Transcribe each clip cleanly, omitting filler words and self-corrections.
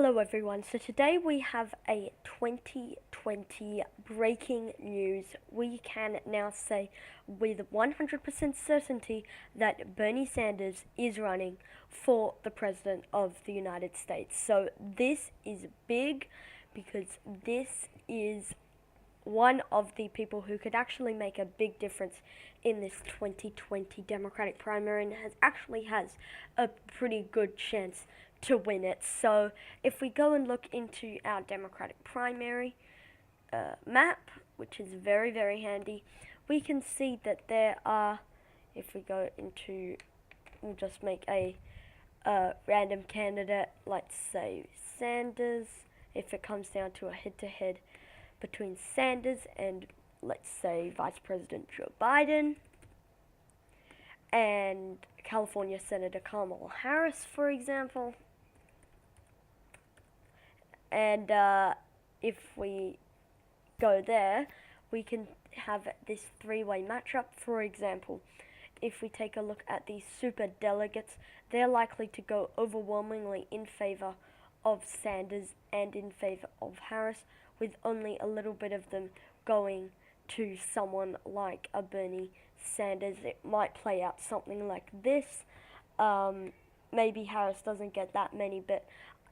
Hello everyone, so today we have a 2020 breaking news. We can now say with 100% certainty that Bernie Sanders is running for the President of the United States. So this is big because this is one of the people who could actually make a big difference in this 2020 Democratic primary and has a pretty good chance to win it. So if we go and look into our Democratic primary map, which is very, very handy, we can see that there are, if we go into, we'll just make a random candidate, let's say Sanders, if it comes down to a head-to-head between Sanders and, let's say, Vice President Joe Biden and California Senator Kamala Harris, for example. And if we go there, we can have this three-way matchup. For example, if we take a look at these super delegates, they're likely to go overwhelmingly in favor of Sanders and in favor of Harris, with only a little bit of them going to someone like a Bernie Sanders. It might play out something like this. Maybe Harris doesn't get that many, but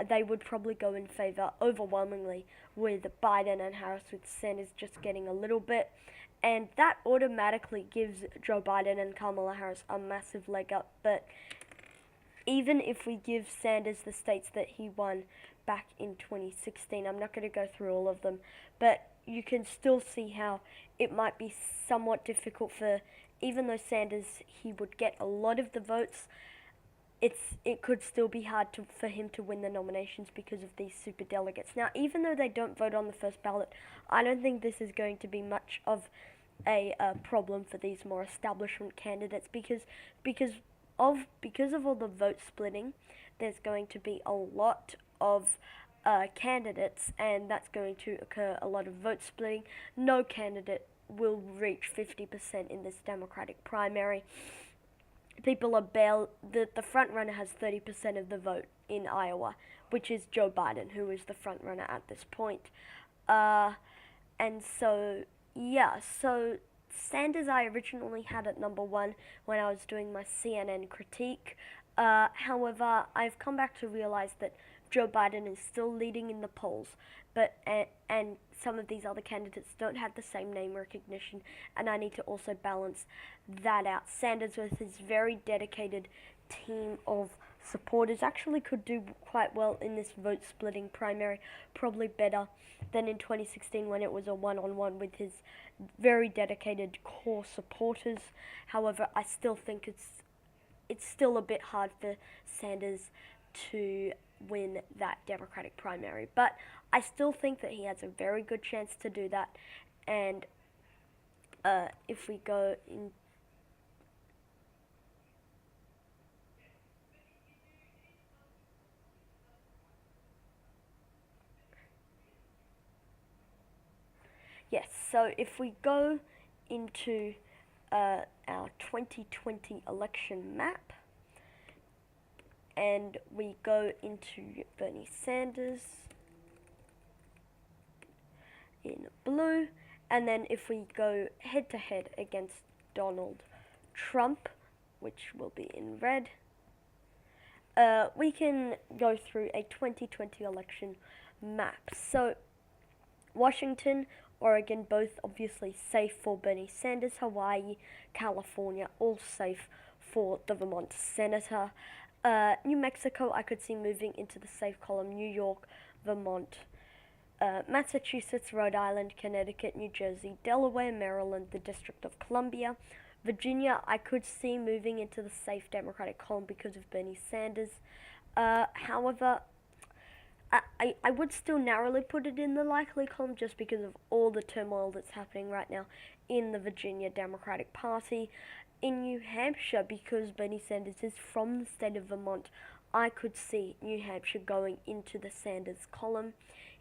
they would probably go in favor overwhelmingly with Biden and Harris, with Sanders just getting a little bit. And that automatically gives Joe Biden and Kamala Harris a massive leg up. But even if we give Sanders the states that he won back in 2016, I'm not going to go through all of them, but you can still see how it might be somewhat difficult for, even though Sanders, he would get a lot of the votes, it could still be hard for him to win the nominations because of these super delegates. Now, even though they don't vote on the first ballot, I don't think this is going to be much of a problem for these more establishment candidates because of all the vote splitting. There's going to be a lot of candidates, and that's going to occur a lot of vote splitting. No candidate will reach 50% in this Democratic primary. People are the front runner has 30% of the vote in Iowa, which is Joe Biden, who is the front runner at this point. And so, yeah, so Sanders I originally had at number one when I was doing my CNN critique. However, I've come back to realize that Joe Biden is still leading in the polls, but and some of these other candidates don't have the same name recognition, and I need to also balance that out. Sanders, with his very dedicated team of supporters, actually could do quite well in this vote-splitting primary, probably better than in 2016 when it was a one-on-one with his very dedicated core supporters. However, I still think it's still a bit hard for Sanders to win that Democratic primary, but I still think that he has a very good chance to do that. And if we go in, yes, so if we go into our 2020 election map, and we go into Bernie Sanders in blue, and then if we go head-to-head against Donald Trump, which will be in red, we can go through a 2020 election map. So Washington, Oregon, both obviously safe for Bernie Sanders. Hawaii, California, all safe for the Vermont senator. New Mexico, I could see moving into the safe column. New York, Vermont, Massachusetts, Rhode Island, Connecticut, New Jersey, Delaware, Maryland, the District of Columbia. Virginia, I could see moving into the safe Democratic column because of Bernie Sanders. However, I would still narrowly put it in the likely column just because of all the turmoil that's happening right now in the Virginia Democratic Party. In New Hampshire, because Bernie Sanders is from the state of Vermont, I could see New Hampshire going into the Sanders column.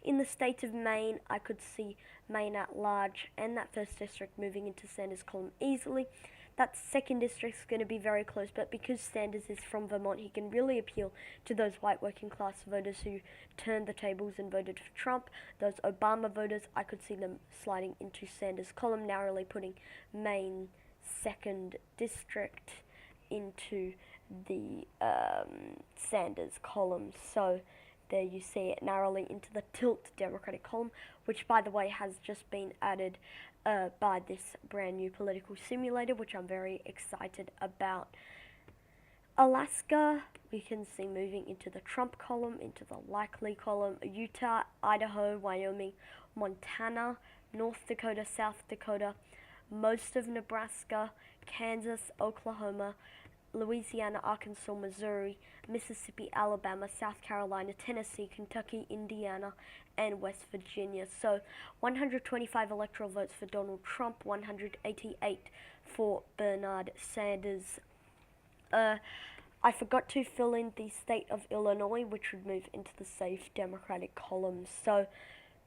In the state of Maine, I could see Maine at large and that first district moving into Sanders column easily. That second district is going to be very close, but because Sanders is from Vermont, he can really appeal to those white working class voters who turned the tables and voted for Trump. Those Obama voters, I could see them sliding into Sanders' column, narrowly putting Maine second district into the Sanders column. So there you see it narrowly into the tilt Democratic column, which by the way has just been added by this brand new political simulator, which I'm very excited about. Alaska, we can see moving into the Trump column, into the likely column. Utah, Idaho, Wyoming, Montana, North Dakota, South Dakota, most of Nebraska, Kansas, Oklahoma, Louisiana, Arkansas, Missouri, Mississippi, Alabama, South Carolina, Tennessee, Kentucky, Indiana, and West Virginia. So 125 electoral votes for Donald Trump, 188 for Bernard Sanders. I forgot to fill in the state of Illinois, which would move into the safe Democratic column. So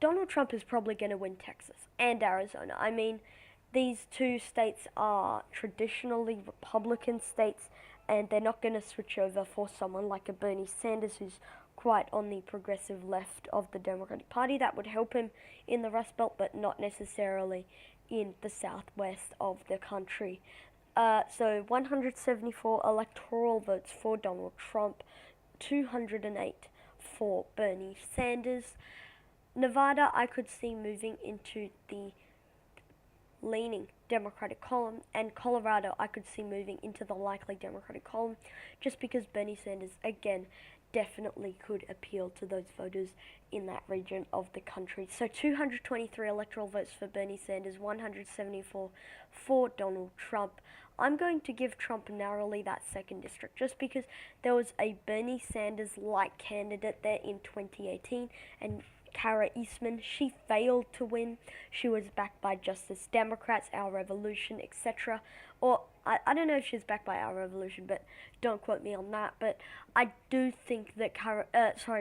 Donald Trump is probably going to win Texas and Arizona. I mean, these two states are traditionally Republican states, and they're not going to switch over for someone like a Bernie Sanders who's quite on the progressive left of the Democratic Party. That would help him in the Rust Belt, but not necessarily in the southwest of the country. So 174 electoral votes for Donald Trump, 208 for Bernie Sanders. Nevada, I could see moving into the leaning Democratic column, and Colorado I could see moving into the likely Democratic column, just because Bernie Sanders again definitely could appeal to those voters in that region of the country. So 223 electoral votes for Bernie Sanders, 174 for Donald Trump. I'm going to give Trump narrowly that second district, just because there was a Bernie Sanders-like candidate there in 2018, and Kara Eastman, she failed to win. She was backed by Justice Democrats, Our Revolution, etc. Or, I don't know if she's backed by Our Revolution, but don't quote me on that. But I do think that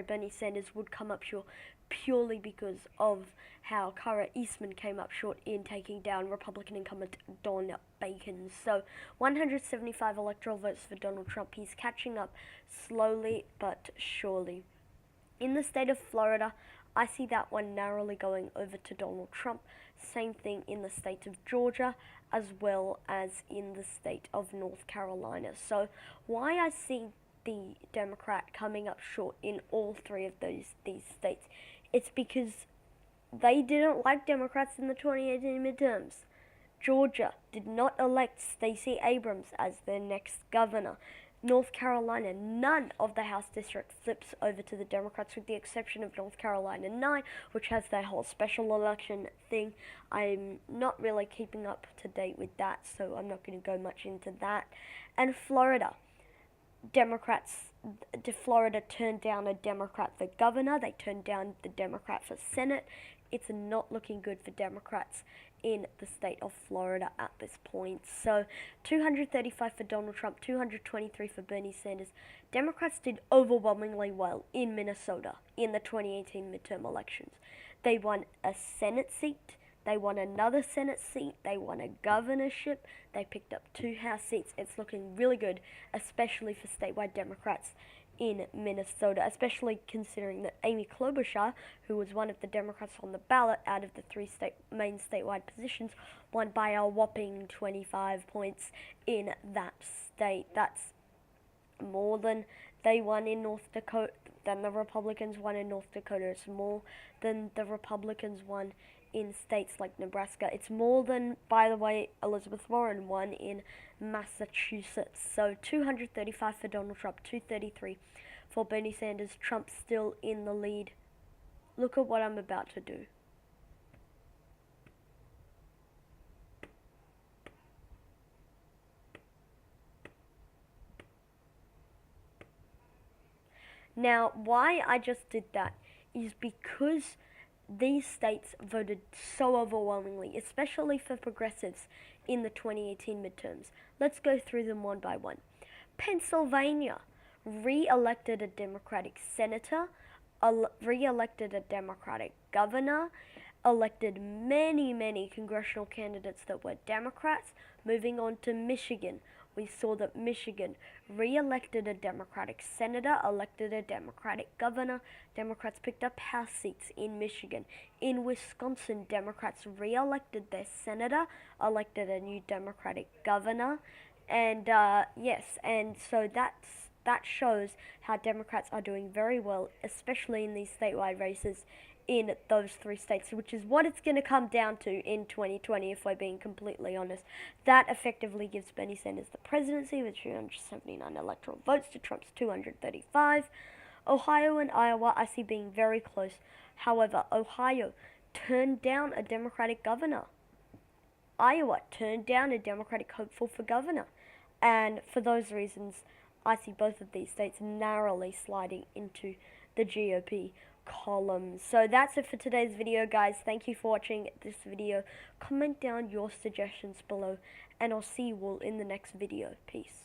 Bernie Sanders would come up short purely because of how Kara Eastman came up short in taking down Republican incumbent Don Bacon. So 175 electoral votes for Donald Trump. He's catching up slowly but surely. In the state of Florida, I see that one narrowly going over to Donald Trump. Same thing in the state of Georgia, as well as in the state of North Carolina. So why I see the Democrat coming up short in all three of these states, it's because they didn't like Democrats in the 2018 midterms. Georgia did not elect Stacey Abrams as their next governor. North Carolina, none of the House district flips over to the Democrats, with the exception of North Carolina 9, which has that whole special election thing. I'm not really keeping up to date with that, so I'm not going to go much into that. And Florida, Florida turned down a Democrat for governor. They turned down the Democrat for Senate. It's not looking good for Democrats in the state of Florida at this point. So 235 for Donald Trump, 223 for Bernie Sanders. Democrats did overwhelmingly well in Minnesota in the 2018 midterm elections. They won a Senate seat, they won another Senate seat, they won a governorship, they picked up 2 House seats. It's looking really good, especially for statewide Democrats in Minnesota, especially considering that Amy Klobuchar, who was one of the Democrats on the ballot out of the 3 main statewide positions, won by a whopping 25 points in that state. That's more than they won in North Dakota, than the Republicans won in North Dakota. It's more than the Republicans won in states like Nebraska. It's more than, by the way, Elizabeth Warren won in Massachusetts. So 235 for Donald Trump, 233 for Bernie Sanders. Trump still in the lead. Look at what I'm about to do. Now, why I just did that is because these states voted so overwhelmingly, especially for progressives in the 2018 midterms. Let's go through them one by one. Pennsylvania re-elected a Democratic senator, re-elected a Democratic governor, elected many congressional candidates that were Democrats. Moving on to Michigan, we saw that Michigan re-elected a Democratic senator, elected a Democratic governor. Democrats picked up House seats in Michigan. In Wisconsin, Democrats re-elected their senator, elected a new Democratic governor, and yes, and so that shows how Democrats are doing very well, especially in these statewide races in those three states, which is what it's going to come down to in 2020, if we're being completely honest. That effectively gives Bernie Sanders the presidency with 379 electoral votes to Trump's 235. Ohio and Iowa I see being very close. However, Ohio turned down a Democratic governor. Iowa turned down a Democratic hopeful for governor. And for those reasons, I see both of these states narrowly sliding into the GOP column. So that's it for today's video, guys. Thank you for watching this video. Comment down your suggestions below, and I'll see you all in the next video. Peace.